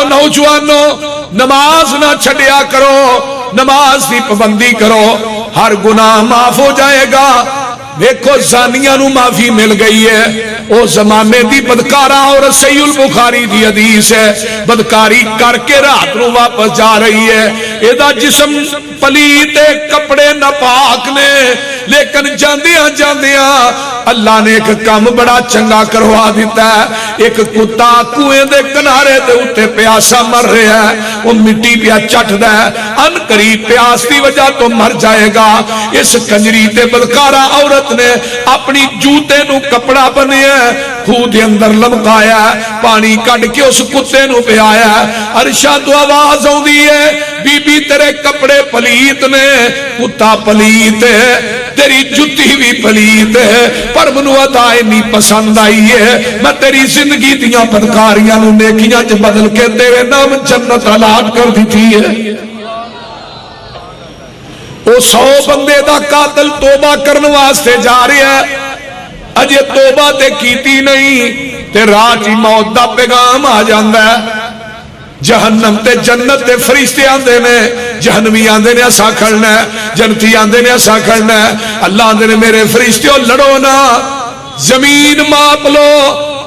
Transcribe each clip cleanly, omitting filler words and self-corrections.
نوجوانوں نماز نہ چھڈیا کرو، نماز کی پابندی کرو، ہر گناہ معاف ہو جائے گا۔ دیکھو زانیاں نو معافی مل گئی ہے، او زمانے دی بدکارا اور صحیح البخاری دی حدیث ہے، بدکاری کر کے رات نو واپس جا رہی ہے، ایدا جسم پلیت کپڑے ناپاک نے، لیکن جاندیاں جاندیاں اللہ نے ایک کام بڑا چنگا کروا دیتا ہے، ایک کتا کنویں دے کنارے دے اتے پیاسا مر رہا ہے، وہ مٹی پیا چٹدا ہے، ان قریب پیاس دی وجہ تو مر جائے گا۔ اس کنجری تے بدکارا عورت نے اپنی جوتے نو کپڑا بنیا، خوہ دے اندر لمکایا، پانی کڈ کے اس کتے نو پیا، عرشاں تو آواز آوندی ہے، بی بی تیرے کپڑے پلیت نے، کتا پلیت ہے، تیری جتی بھی پلیت ہے، پر منو ادا نہیں پسند آئی ہے، میں تیری زندگی دیاں بدکاریاں نو نیکیاں چ بدل کے تیرے نام جنت الاٹ کر دیتی ہے۔ وہ 100 بندے دا قاتل توبہ کرنے واسطے جا رہا ہے، اجے توبہ تے کیتی نہیں تے راہ موت دا پیغام آ جاندا ہے۔ جہنم تے جنت تے فرشتے آندے نے، جہنمی آندے نے اسا کھڑنا ہے، جنتی آندے نے اسا کھڑنا ہے، اللہ آندے نے میرے فرشتیوں لڑو نا، زمین ماپ لو،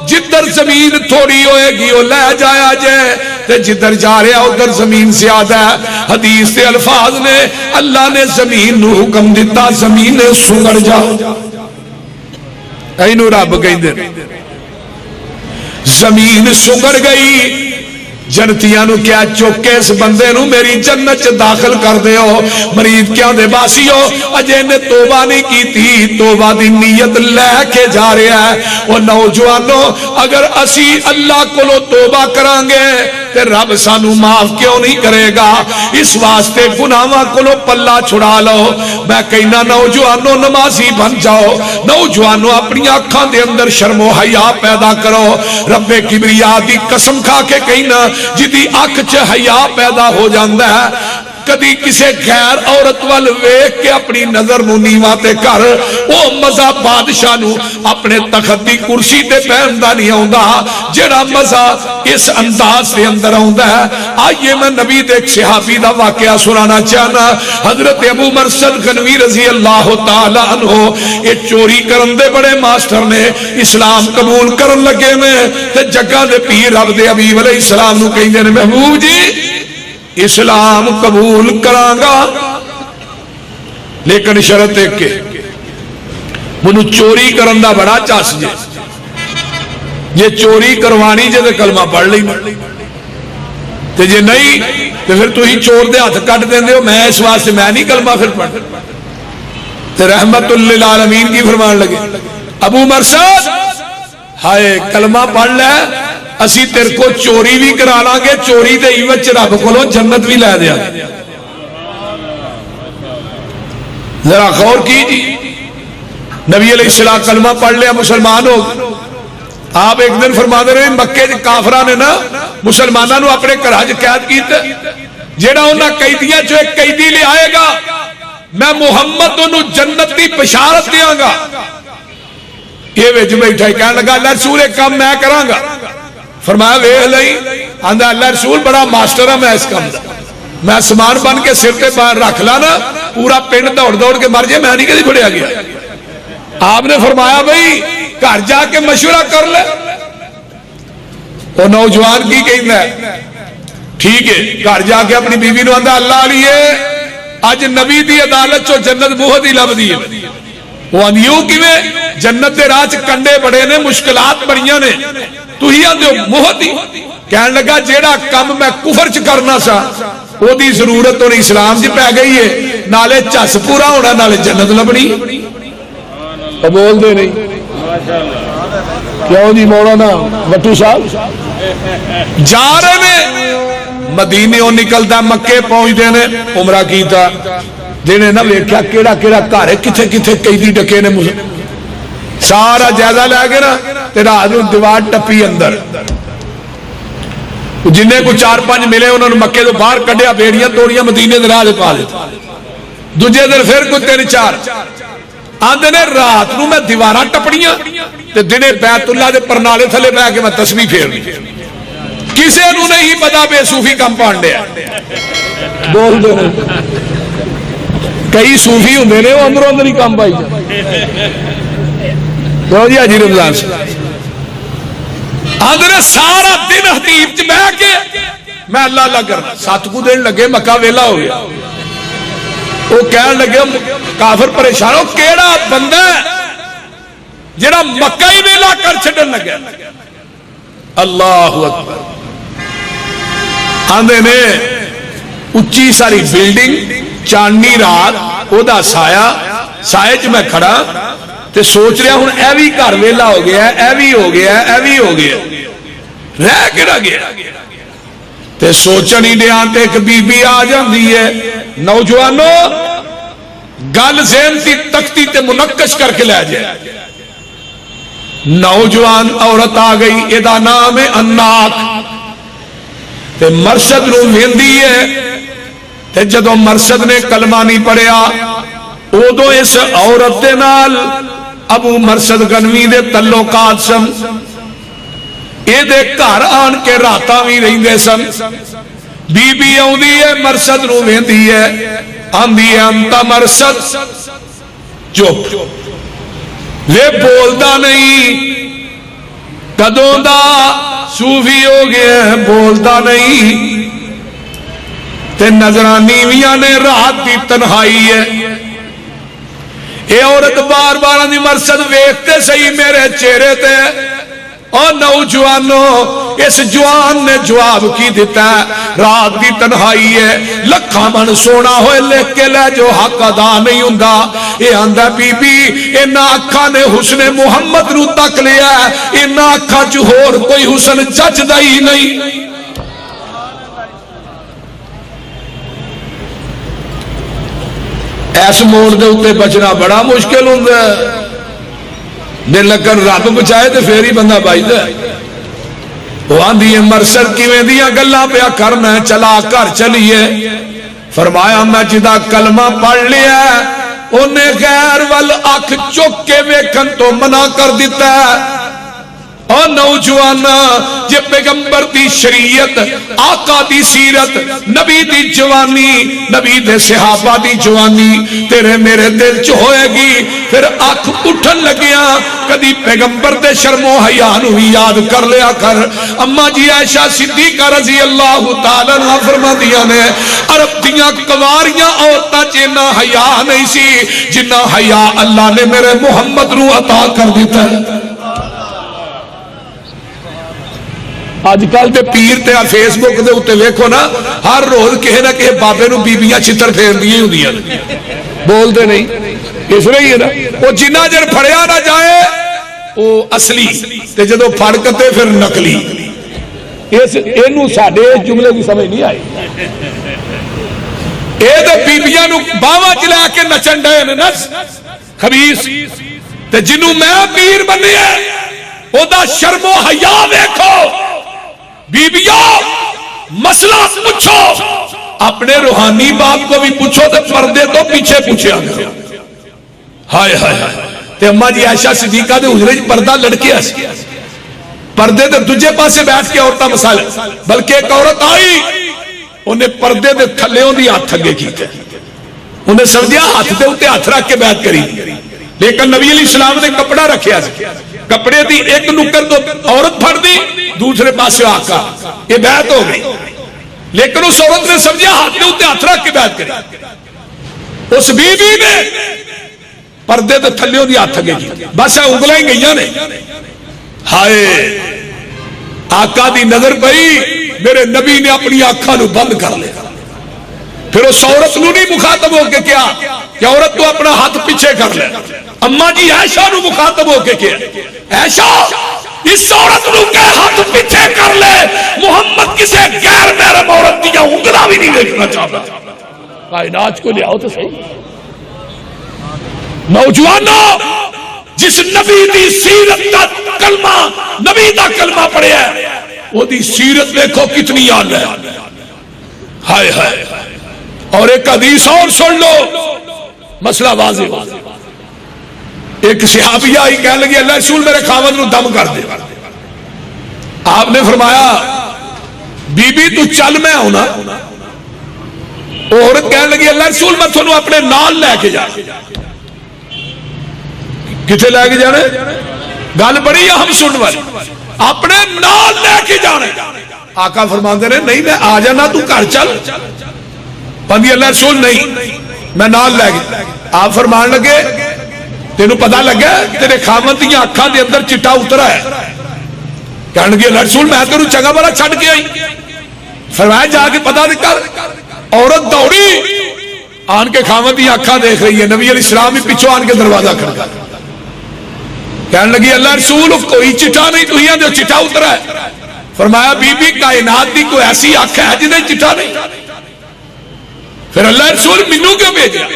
جدھر زمین تھوڑی ہوئے گی وہ لے جایا جائے، تے جدھر جا رہا ادھر زمین زیادہ ہے۔ حدیث کے الفاظ نے اللہ نے زمین نو حکم دیتا، زمین نے سنگڑ جاؤ، اینو رب کہندے زمین سنگڑ گئی، جنتیاں نو کیا چوکے اس بندے نو میری جنت داخل کر دے ہو، مریض کیا دے باسی ہو، اجے نے توبہ نہیں کی تھی، توبہ دی نیت لے کے جا رہا ہے۔ وہ نوجوانوں اگر اسی اللہ کو لو توبہ کرانگے تے رب سانو معاف کیوں نہیں کرے گا؟ اس واسطے گناہاں کو لو پلہ چھڑا لو۔ میں کہنا نوجوانوں نمازی بن جاؤ، نوجوانوں اپنی آنکھاں دے اندر شرم و حیا پیدا کرو۔ رب کبریا دی قسم کھا کے کہنا جدی آنکھ چ حیا پیدا ہو جاندہ ہے، کدی کسے غیر عورت وال ویکھ کے اپنی نظر نو نیواں تے کر، او مزہ بادشاہ نو اپنے تخت دی کرسی تے پہندا نہیں آوندا جڑا مزہ اس انداز دے اندر آوندا ہے۔ آئیے میں نبی دے ایک صحابی دا واقعہ سنانا چاہنا۔ حضرت ابو مرثد غنوی رضی اللہ تعالی عنہ یہ چوری کرن دے بڑے ماسٹر نے، اسلام قبول کرن لگے میں تے جگہ دے پیر رب دے حبیب علیہ السلام نو کہندے نے محبوب جی اسلام قبول کرانگا لیکن شرط ہے کہ منو چوری کرن دا بڑا چاس جے، یہ چوری کروانی جے دے کلمہ پڑھ لی تے جے نہیں تے پھر تو ہی چور دے ہاتھ کٹ دیں دے ہو، میں اس واسطے میں نہیں کلمہ پھر پڑھ تے رحمت للعالمین کی فرمان لگے ابو مرثد ہائے کلمہ پڑھ لے، اسی تیر کو چوری بھی کرانا گے، چوری دے ایوچ رب کھولو جنت بھی لے دیا۔ ذرا غور کی جی، نبی علیہ السلام کلمہ پڑھ لیا مسلمان ہو۔ آپ ایک دن فرما دے رہے مکے دے کافرہ نے نا مسلمانوں اپنے کراج قید کیتے، جیڑا انہاں قیدیاں جو ایک قیدی لے آئے گا میں محمد انہوں جنت دی بشارت دیاں گا، یہ ویج بیٹھا ہی کہنے لگا اللہ رسول ایک کام میں کروں گا۔ فرمایا ویہ لئی آندھا اللہ رسول بڑا ماسٹر ہے میں اس کام دا، میں سامان بن کے سر پہ رکھ لانا پورا پنڈ دوڑ دوڑ کے مر جائے میں نہیں کدی پھڑیا گیا۔ آپ نے فرمایا بھئی گھر جا کے مشورہ کر لے۔ وہ نوجوان کی کہنا ہے ٹھیک ہے، گھر جا کے اپنی بیوی نو آندھا اللہ علیہ آج نبی دی عدالت چو جنت بہت ہی لب دی ہے۔ وہ اندیوں کی میں جنت دے راج کنڈے بڑے نے، مشکلات بڑیاں نے، تو ہی آندھے ہو مہتی کہنے لگا جیڑا کم میں کفر چ کرنا سا وہ دی ضرورت اور اسلام جی پہ گئی ہے، نالے چس پورا ہونا نالے جنت لبنی۔ بول دے نہیں کیوں جی مولانا بٹو صاحب جا رہے نے مدینیوں نکلتا مکے پہنچ دینے عمرہ کیتا دینے نہ ویکھیا کیڑا کیڑا گھر ہے کتھے کتھے قیدی ڈکے نے سارا جائزہ لے گئے نا تیرا آدھوں دیوار ٹپی اندر جنہیں کو 4-5 ملے انہوں نے مکے تو باہر کڑیا بیڑیاں توڑیاں مدینے دراز پا لیتا دوجہ دن پھر کوئی 3-4 آندھے نے رات نو میں دیواراں ٹپڑیاں تے دنے بیت اللہ دے پرنالے تھلے بہ کے میں تسبیح پھیر دی کسی نو نہیں پتا بے صوفی کم پان دیا بول دو کئی صوفی ہوں نے وہ اندروں اندر ہی کم پائی جی حاجی رمضان سے اندر سارا دن حتیب چ بہ کے میں اللہ اللہ کرنا 7 کو دن لگے مکہ ویلا ہو گیا وہ کہنے لگے کافر پریشان ہو کیڑا بندہ ہے جڑا مکہ ہی ویلا کر چھڈن لگا اللہ اکبر آندے نے اچھی ساری بلڈنگ چاندنی رات او دا سایہ چ میں کھڑا تے سوچ رہا ہوں اے بھی گھر ویلا ہو گیا اے بھی ہو گیا اے بھی ہو گیا رہ کیڑا گیا تے سوچن ہی دیا تے ایک بی بی آ جاندی ہے نوجوانوں گل ذہن دی تختی تے منقش کر کے لے جائے نوجوان عورت آ گئی ادا نام ہے اناک تے مرشد نو ویندی ہے تے جدو مرشد نے کلمہ نہیں پڑھیا ادو اس عورت دے نال ابو مرشد گنوی دے تعلقات سن اے دے گھر آن کے راتاں وی رہندے سن بی بی آوندی ہے مرشد نو ویندی ہے آندی ہے انت مرشد چپ وے بولدا نہیں کدوں دا صوفی ہو گیا بولدا نہیں تے نظرانیویاں نے رات دی تنہائی ہے اے عورت بار بار آندی مرشد ویکھتے صحیح میرے چہرے تے اور نوجوانوں اس جوان نے جواب کی دیتا ہے رات دی تنہائی ہے لکھاں من سونا ہوئے لکھ کے لے جو حق ادا نہیں ہوندا اے آندا بی بی انہاں اکھاں نے حسن محمد نو تک لیا انہاں اکھاں چ ہور کوئی حسن جچدا ہی نہیں ایس موڑ دے اوتے بچنا بڑا مشکل ہوندا ہے دل لگن رب بچائے تے پھر ہی بندہ بچدا وہ آندی ہے مرشد کیویں دیاں گلاں پیا کر میں چلا کر چلیے فرمایا میں جدا کلمہ پڑھ لیا انہیں غیر ول اکھ چک کے ویکھن تو منع کر دیتا ہے اور نوجوانا جے پیغمبر دی شریعت آقا دی سیرت نبی دی جوانی نبی دے صحابہ دی جوانی تیرے میرے دل چ ہوئے گی پھر آنکھ اٹھن لگیا کدی پیغمبر دے شرم و حیا نو یاد کر لیا کر اما جی عائشہ صدیقہ رضی اللہ تعالی عنہا فرماندیاں نے عرب دیاں کنواریاں عورتاں چ اتنا حیا نہیں سی جنہ حیا اللہ نے میرے محمد نو عطا کر دیتا ہے آج کل تے پیر تے فیس بک دے اتے ویکھو نا ہر روز کہے نہ کہے بابے نو بیبیاں چھتر پھیر دیئے ہوندیاں بول دے نہیں اس رہی ہے نا وہ جنہ جن پھڑیا نہ جائے وہ اصلی تے جدو پھڑکتے پھر نقلی اینو ساڑے جملے کی سمجھ نہیں آئی اے دے بیبیاں نو باواں چلا کے نچن ڈے نس خبیث تے جنو میں پیر بنی ہے او دا شرم و حیا دیکھو بیبیوں مسئلہ پوچھو اپنے روحانی باپ کو بھی پوچھو تو پردے تو پیچھے پوچھے آگے ہائے ہائے ہائے تے اماں جی عائشہ صدیقہ دے حجرے پردہ لڑکے ایسے پردے دے دجے پاسے بیٹھ کے عورتہ مسائل بلکہ ایک عورت آئی انہیں پردے دے تھلے ہوں دی ہاتھ تھگے کیتے انہیں سمجھیا ہاتھ دے ہوتے ہاتھ رکھ کے بیعت کری لیکن نبی علیہ السلام نے کپڑا رکھے ایسے کپڑے دی ایک نکر تو عورت پھڑ دی دوسرے پاسے آقا یہ بیعت ہو گئی لیکن اس عورت نے سمجھا ہاتھ نے ہوتے ہاتھ رکھ کے بیعت کری اس بی بی نے پردے دے تھلیوں دی ہاتھ تھگے کی بس ہے انگلائیں گئیاں نے ہائے آقا دی نظر پئی میرے نبی نے اپنی آنکھاں نو بند کر لیا پھر اس عورت نو نہیں مخاطب ہو کے کیا کہ عورت تو اپنا ہاتھ پیچھے کر لے اماں جی عائشہ نو مخاطب ہو کے کیا عائشہ اس عورت نو کے ہاتھ پیچھے کر لے محمد کسے غیر محرم عورت دیا انگلا بھی نہیں دیکھنا چاہتا کائنات کو لے آؤ تو صحیح نوجوانوں جس نبی دی سیرت دا کلمہ نبی دا کلمہ پڑھے ہے وہ دی سیرت دیکھو کتنی یاد ہے ہائے ہائے اور ایک حدیث اور سن لو مسئلہ واضح ایک صحابی آئی کہنے لگی اللہ رسول میرے خاوند نو دم کر دے آپ نے فرمایا بی بی تو چل میں آنا. عورت کہنے لگی اللہ رسول میں تھانوں اپنے نال لے کے جا. کتنے لے کے جانے؟ گل بڑی اہم سننے والی. اپنے نال لے کے جانے. آقا فرماندے نے نہیں میں آ جانا تو گھر چل. پندی اللہ رسول نہیں میں نال لے کے. آپ فرمان لگے تینوں پتہ لگا تیرے خامد دی اکھاں دے اندر چٹا اترا ہے. کہنے لگی اللہ رسول میں تینوں چنگا بڑا چھڈ کے آئی. فرمایا جا کے پتہ کر. عورت دوڑی آن کے خامد دی اکھاں دیکھ رہی ہے. نبی علیہ السلام ہی پیچھے آن کے دروازہ کھڑکا. کہنے لگی اللہ رسول کوئی چٹا نہیں تو ہی جو چٹا اترا ہے. فرمایا بی بی کائنات دی کوئی ایسی آنکھ ہے جنہیں چٹا نہیں. پھر اللہ رسول مینوں کیوں بھیجا؟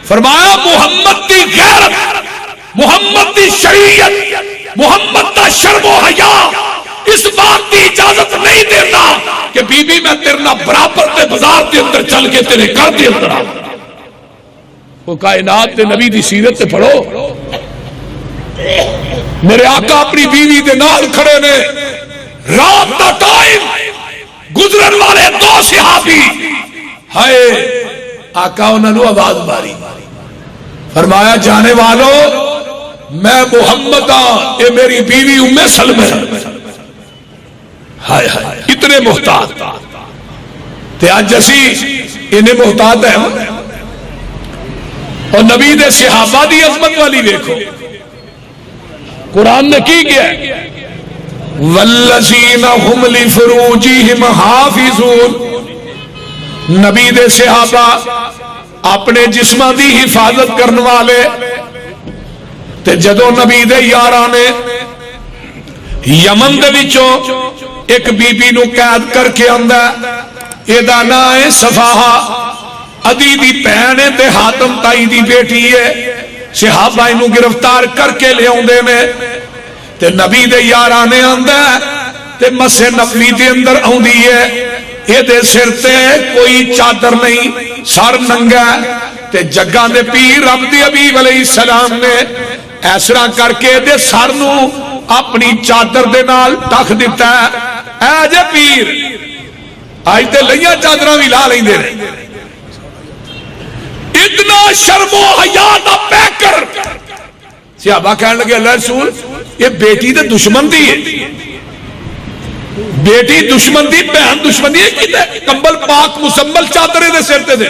فرمایا محمد دی غیرت, محمد دی شریعت, محمد دا شرم و حیا اس بات کی اجازت نہیں دیتا کہ بی بی میں تیرے نال برابر تے بازار دے اندر چل کے تیرے گھر دے اندر آ. وہ کائنات دے نبی دی سیرت تے پڑھو. میرے آقا اپنی بیوی دے نال کھڑے نے. رات دا ٹائم گزرن والے دو صحابی ہائے آقا انہوں نے آواز ماری. فرمایا جانے والوں میں محمد ہاں اے میری بیوی ام سلمہ. ہائے ہائے اتنے محتاط تے اج اسی انہیں محتاط ہے. اور نبی دے صحابہ دی عظمت والی دیکھو قرآن نے کی کیا ہے والذین هم لفروجہم حافظون. نبی دے صحابہ اپنے جسماں دی حفاظت کرنے والے. تے جدو نبی دے یاراں نے یمن دے وچوں ایک بی بی نو قید کر کے آندا اے دا نام ہے صفاہا, عدی دی بہن ہے تے حاتم تائی دی بیٹی ہے. صحابہ انہوں گرفتار کر کے لے آندے نے تے نبی دے یاراں نے آندا تے مسے نبوی دے اندر آندی ہے. اے دے سر تے کوئی چادر نہیں, سر ننگا تے جگاں دے پیر رب دے حبیب علیہ السلام نے ایسرا کر کے دے سر نو اپنی چادر دے نال ٹک دیتا ہے. اے جے پیر آج تے لئیاں چادراں بھی لا لیندے نے. اتنا شرم و حیا دا پیکر. صحابہ کہنے لگے اللہ رسول یہ بیٹی تے دشمن دی ہے. بیٹی دشمن دی, بہن دشمن دی ہے. کمبل پاک مسمل چادرے دے سر تے دے.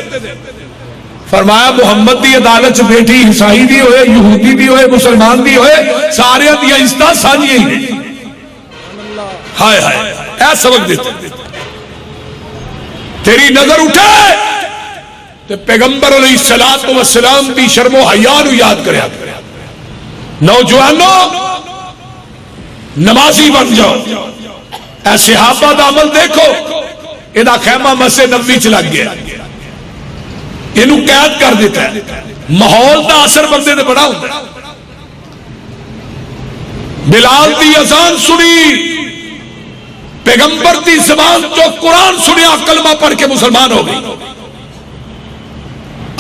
فرمایا محمد دی عدالت چ بیٹی عیسائی دی ہوئے, یہودی دی ہوئے, مسلمان دی ہوئے, سارے دی عزت سانجی ہیں. ہائے ہائے اے سبق دیتے تیری نظر اٹھے تے پیغمبر علیہ الصلوۃ والسلام دی شرم و حیا نو یاد کریا. نوجوانوں نمازی بن جاؤ. اے صحابہ دا عمل دیکھو. ادا خیمہ مسجد نبوی چ لگ گیا, اینو قید کر دیتا ہے. ماحول دا اثر بندے تے بڑا ہوندا ہے. بلال دی اذان سنی, پیغمبر دی زبان جو قرآن سنیا, کلمہ پڑھ کے مسلمان ہو گئی.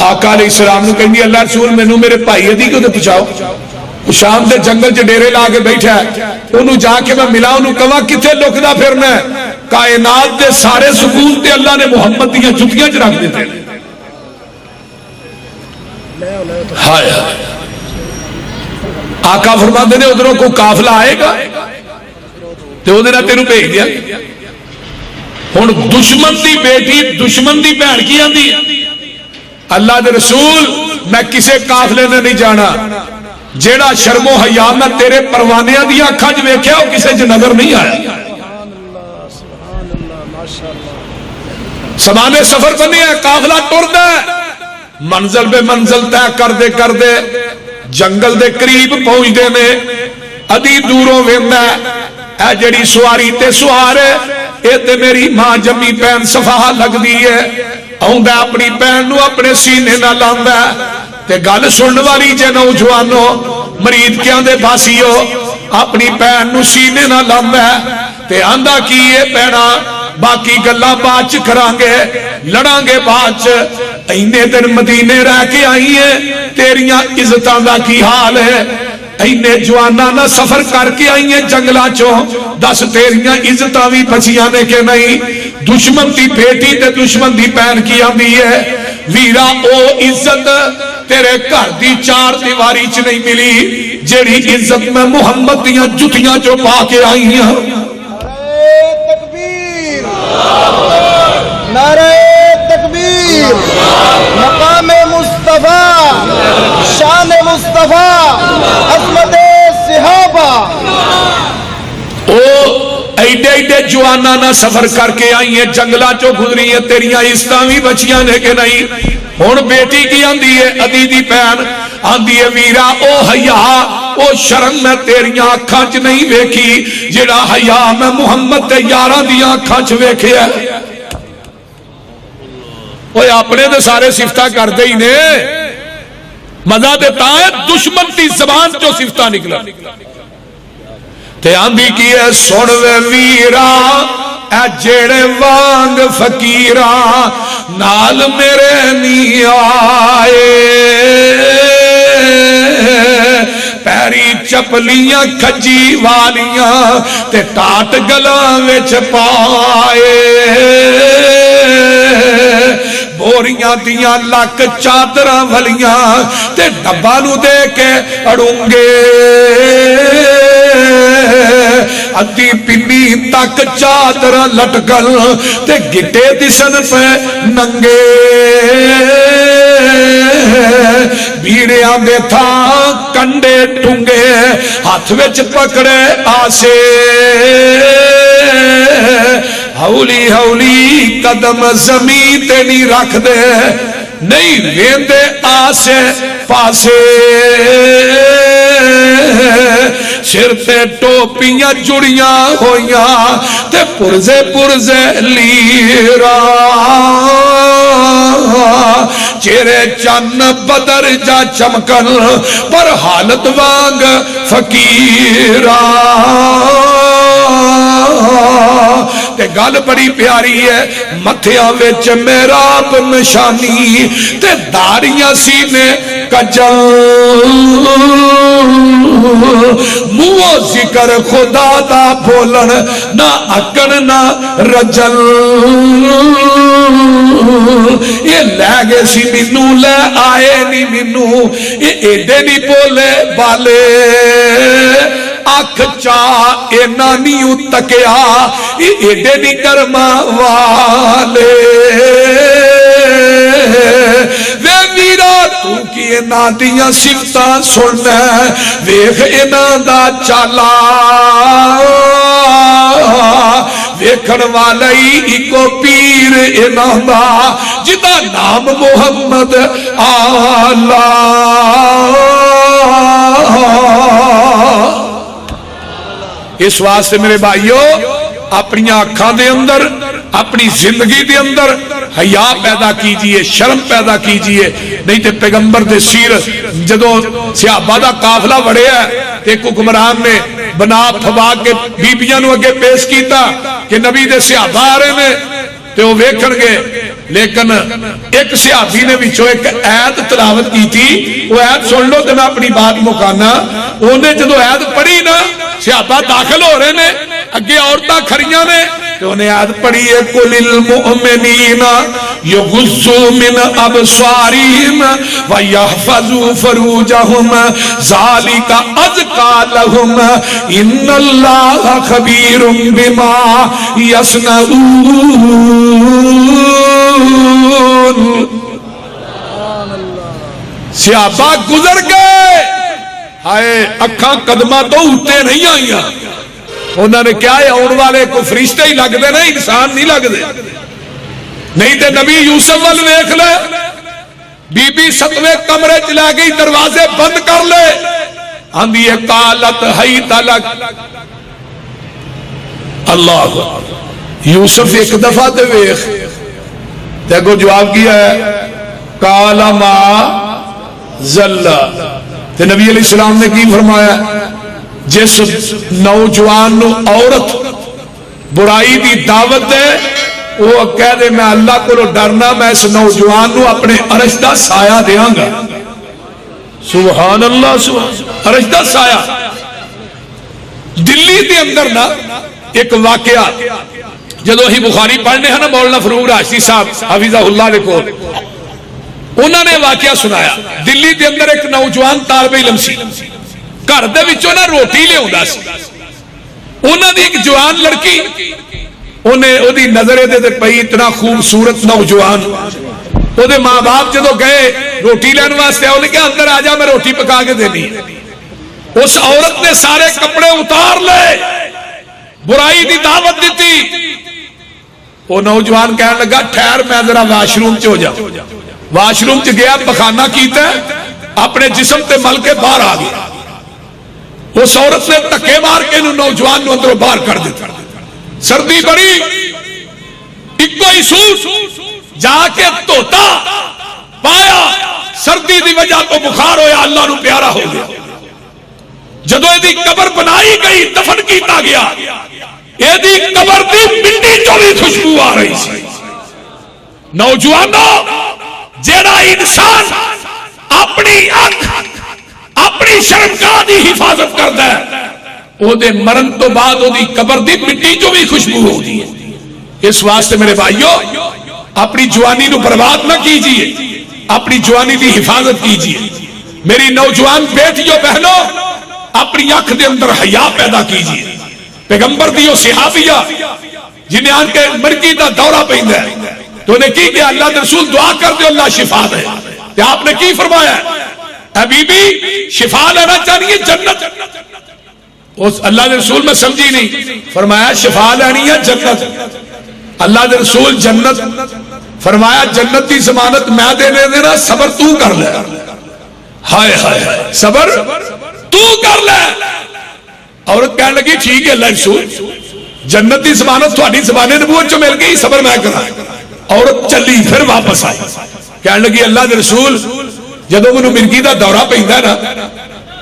آقا علیہ السلام نے کہنی اللہ رسول مینوں میرے بھائی ادی کو تے پہنچاؤ. شام دے جنگل چ ڈیرے لا کے بیٹھا ہے. انہوں جا کے میں ملا, انہوں کہا کتنے لکدا پھرنا ہے. کائنات دے سارے سکول تے اللہ نے محمد دیاں جتیاں چ رکھ دیتے. ہائے آقا فرماتے نے ادھروں کو قافلہ آئے گا تے وہ دینا تینوں بھیج دیا. ہن دشمن دی بیٹی دشمن دی بہن کی آندی ہے اللہ دے رسول میں کسے قافلے نے نہیں جانا. جیڑا شرم و حیا میں تیرے پروانیاں دی اکھاں وچ ویکھیا او کسے چ نظر نہیں آیا. سمانے سفر بنی ہے, قافلہ ٹردا ہے, منزل بے منزل طے کردے کردے جنگل دے قریب پہنچدے نے. ادی دوروں ویندا اے جڑی سواری تے سوار ہے اے تے میری ماں جمی بہن صفاہا لگدی ہے. آوندا اپنی بہن نو اپنے سینے نال لاندا تے گل سنن والی جے نوجوانو مرید کیاں دے باسیو اپنی بہن نو سینے نال لاندا تے آندا کی اے بہنا باقی گلاں بعد چ کران گے, لڑاں گے بعد چ. اینے دن مدینے رہ کے آئی ہے, تیریاں عزتاں دا کی حال ہے؟ اینے جوانا نہ سفر کر کے آئی ہیں جنگلا چوں دس تیریاں عزتاں بھی بچیاں نے کہ نہیں دشمن دی بیٹی تے دشمن دی بہن کی آندی ہے ویرا او عزت تیرے گھر دی چار دیواری چ نہیں ملی جیڑی عزت میں محمد دیاں جتیاں جو پا کے آئی ہیں تکبیر نعرہ تکبیر مقام مصطفیٰ شان مصطفیٰ عظمت صحابہ او ایڈے ایڈے جوانا نہ سفر کر کے آئی ہیں جنگلہ چو گزری ہیں تیریاں عزتاں بھی بچیاں نے کہ نہیں ہن بیٹی کی آندی ہے عدیدی پہن آندی ہے ویرا او حیا او شرم میں تیریاں اکھاں چ نہیں ویکھی جڑا حیا میں محمد تے یاراں دیاں اکھاں چ ویکھیا اوے اپنے تے سارے صفتاں کردے ہی نے مزہ تے تاں ہے دشمن دی زبان چوں صفتاں نکلا تے آندھی کی ہے سن وے ویرا اے جیڑے وانگ فقیراں نال میرے نہیں آئے پیری چپلیاں کھجی والیاں تے ٹاٹ گلاں وچ پائے بوریاں دیاں لک چادراں ولیاں تے ڈبا نو دے کے اڑونگے ادھی پنی تک چادر لٹکل تے گٹے دسن پہ ننگے بیڑیاں دے تھا کنڈے ٹونگے ہاتھ وچ پکڑے آسے ہولی ہولی قدم زمین تے نہیں رکھ دے نہیں ویندے آسے پاسے سر تے ٹوپیاں جڑیاں ہویاں تے پرزے پرزے لیرا چہرے چن بدر جا چمکن پر حالت وانگ فقیرا تے گل بڑی پیاری ہے متھیاں وچ محراب نشانی تے داڑیاں سینے کجل منہ ذکر خدا دا بولن نہ اکن نہ رجل یہ لے گے سی مینو لے آئے نہیں مینو یہ ایڈے نہیں بولے بالے اکھ چاہ اے نانیوں تکیا یہ ایڈے نہیں کرما والے وے میرا تو کی اینا دیاں صفتاں سننا ویخ اینا دا چالا ویکھن والی ایکو پیر اینا دا جدا نام محمد آلہ اس واسطے میرے بھائیو اپنی آنکھاں دے اندر اپنی زندگی دے اندر حیا پیدا کیجئے شرم پیدا کیجئے نہیں تے پیغمبر دے سیر جدو صحابہ دا قافلہ بڑھے ہے ایک حکمران نے بنا پھوا کے بیبیاں نو اگے پیش کیتا کہ نبی دے صحابہ آ رہے نے تے وہ ویکھن گے لیکن ایک صحابی نے وچوں ایک آیت تلاوت کی تھی وہ آیت سن لو تے میں اپنی بات مکانا انہیں جدو آیت پڑھی نا صحابہ داخل ہو رہے نے اگے عورتاں کھڑیاں نے تو انہیں آیت پڑھی ہے قُلِ الْمُؤْمِنِينَ يُغُضُّوا مِنْ أَبْصَارِهِمْ وَيَحْفَظُوا فُرُوجَهُمْ ذَلِكَ أَزْكَىٰ لَهُمْ إِنَّ اللَّهَ خَبِيرٌ بِمَا يَصْنَعُونَ صحابہ گزر گئے ہائے اکھاں قدمہ تو اٹھتے نہیں آئیاں انہوں نے کیا ہے آن والے کو فرشتے ہی لگ دے نا انسان نہیں لگ دے نہیں تے نبی یوسف وال ویکھ لے بی بی ستویں کمرے چلا گئی دروازے بند کر لے آندھی قالت حیت لک اللہ یوسف ایک دفعہ تے ویکھ تے کو جواب کیا ہے قال ما زل تے نبی علیہ السلام نے کی فرمایا جس نوجوان نو عورت برائی دی دعوت دے وہ کہہ دے میں اللہ کو ڈرنا میں اس نوجوان نو اپنے عرش دا سایہ دیاں گا سبحان اللہ سبحان رشدہ سایہ دلی دے اندر نا ایک واقعہ جدو ہی بخاری پڑھنے ہیں نا مولانا فروغ راشدی صاحب حفظہ اللہ دے کو انہوں نے واقعہ سنایا دلی دے اندر ایک نوجوان طالب علم سی گھر دے وچوں نا روٹی لے آندا سی انہوں نے ایک جوان لڑکی انہیں او دی نظر دے پئی اتنا خوبصورت نوجوان او دے ماں باپ جدو گئے روٹی لین واسطے انہوں نے کہا اندر آ جا میں روٹی پکا کے دینی اس عورت نے سارے کپڑے اتار لے برائی دی دعوت دیتی وہ نوجوان کہنے لگا ٹھہر میں ذرا واش روم چ ہو جا واش روم چ گیا پخانہ کیتا اپنے جسم تے مل کے باہر آ گیا اس عورت نے دھکے مار کے نوجوان نو اندروں باہر کر دیتا سردی بڑی ایک ہی سوٹ جا کے دھوتا پایا سردی دی وجہ تو بخار ہویا اللہ نو پیارا ہو گیا جدو ایدی قبر بنائی گئی دفن کیتا گیا ایدی قبر دی مٹی چولی خوشبو آ رہی سی نوجوانوں جیڑا انسان اپنی آنکھ اپنی شرمگاہ دی حفاظت کرتا ہے وہ دے مرن تو بعد وہ دی قبر دی مٹی جو بھی خوشبو ہوتی ہے اس واسطے میرے بھائیو اپنی جوانی نو برباد نہ کیجئے اپنی جوانی دی حفاظت کیجئے میری نوجوان بیٹیوں بہنوں اپنی آنکھ دے اندر حیا پیدا کیجئے پیغمبر دیو صحابیہ جنہیں آن کے مرگی دا دورہ پہندہ ہے تو انہیں کی کہ اللہ رسول دعا کر دے اللہ شفا دے کہ آپ نے کی فرمایا اے بی بی شفا لینا چاہیے جنت اس اللہ رسول میں سمجھی نہیں فرمایا شفا لینی ہے جنت اللہ رسول جنت فرمایا جنت کی ضمانت میں دینے دینا صبر تو کر لے ہائے ہائے صبر تو کر لے عورت کہنے لگی ٹھیک ہے اللہ رسول جنت کی ضمانت تھوڑی زبان نبوت جو مل گئی صبر میں کرا عورت چلی پھر واپس آئی کہنے لگی اللہ دے رسول جدو منو مرگی دا دورہ پہندا ہے نا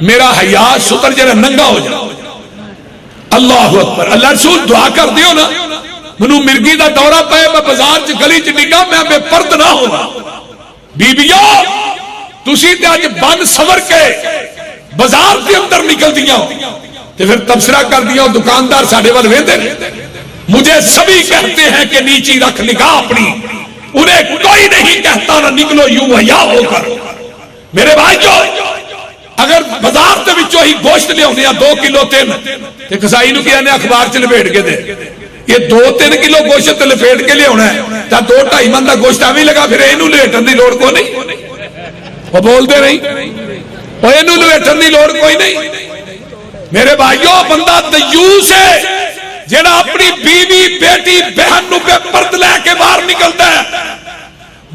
میرا حیا ستر جڑا ننگا ہو جائے اللہ اکبر اللہ رسول دعا کر دیو نا منو مرگی دا دورہ پے میں بازار چ گلی چ نگاہ میں بے پرد نہ ہونا بیبیو تسی تے اج بن سور کے بازار دے اندر نکل دیاں تے پھر تبصرہ کر دیا دکاندار ساڑھے وال ویندے مجھے سبھی کہتے ہیں کہ نیچی رکھ نگاہ اپنی انہیں کوئی نہیں کہتا نہ نکلو یوں حیا ہو کر میرے بھائیو اگر بازار تے وچوں ہی گوشت لے ہونے 2 کلو 3 تے کسائی نو کہنے اخبار چ لپیٹ کے دے یہ 2-3 کلو گوشت لپیٹ کے لے ہونا ہے تا 2-2.5 من دا گوشت ایویں لگا پھر اینو لپیٹن دی لوڑ کو نہیں وہ بول دے نہیں او اینو لپیٹن دی لوڑ کوئی نہیں میرے بھائیو بندہ دیوس ہے جڑا اپنی بیوی بیٹی بہن نو پہ پرد لے کے باہر نکلتا ہے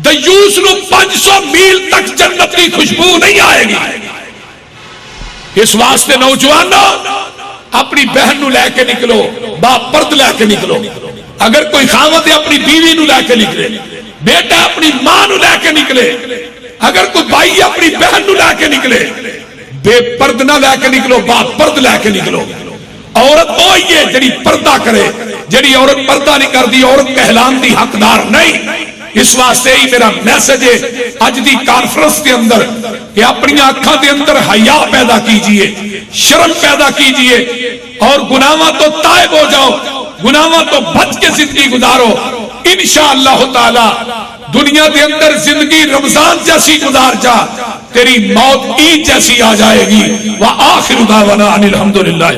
دیوس نو 500 میل تک جنت کی خوشبو نہیں آئے گی اس واسطے نوجوانوں اپنی بہن نو لے کے نکلو با پرد لے کے نکلو اگر کوئی خاوند اپنی بیوی نو لے کے نکلے بیٹا اپنی ماں نو لے کے نکلے اگر کوئی بھائی اپنی بہن نو لے کے نکلے بے پرد نہ لے کے نکلو با پرد لے کے نکلو عورت وہی ہے جڑی پردہ کرے جڑی عورت پردہ نہیں کر دی عورت کہلان دی حقدار نہیں اس واسطے ہی میرا میسج ہے اج دی کانفرنس کے اندر کہ اپنی آنکھاں دے اندر حیا پیدا کیجئے شرم پیدا کیجئے اور گناہاں تو تائب ہو جاؤ گناہاں تو بچ کے زندگی گزارو انشاءاللہ تعالی دنیا دے اندر زندگی رمضان جیسی گزار جا تیری موت عید جیسی آ جائے گی وآخر دعوانا ان الحمدللہ